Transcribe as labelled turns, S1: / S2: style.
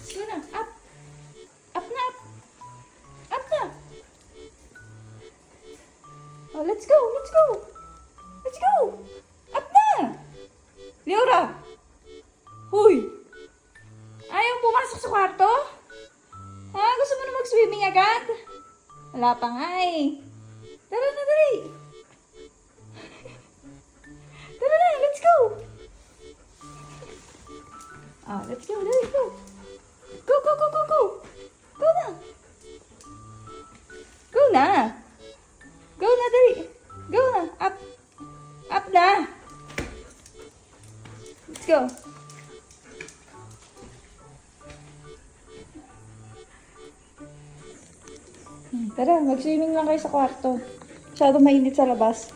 S1: Let's go na. Up. Up na, up. Up na. Oh, let's go, let's go. Let's go. Up na. Leora. Huy. Ayaw pumasok sa kwarto? Ha? Gusto mo na mag-swimming agad? Wala pa nga eh. Tara na, dali. Tara na, let's go. Ah, let's go, dali, go. Go, go, go, go, go. Go na. Go na. Go na, dali. Go na. Up. Up na. Let's go. Tara, mag-swimming lang kayo sa kwarto. Masyado mainit sa labas.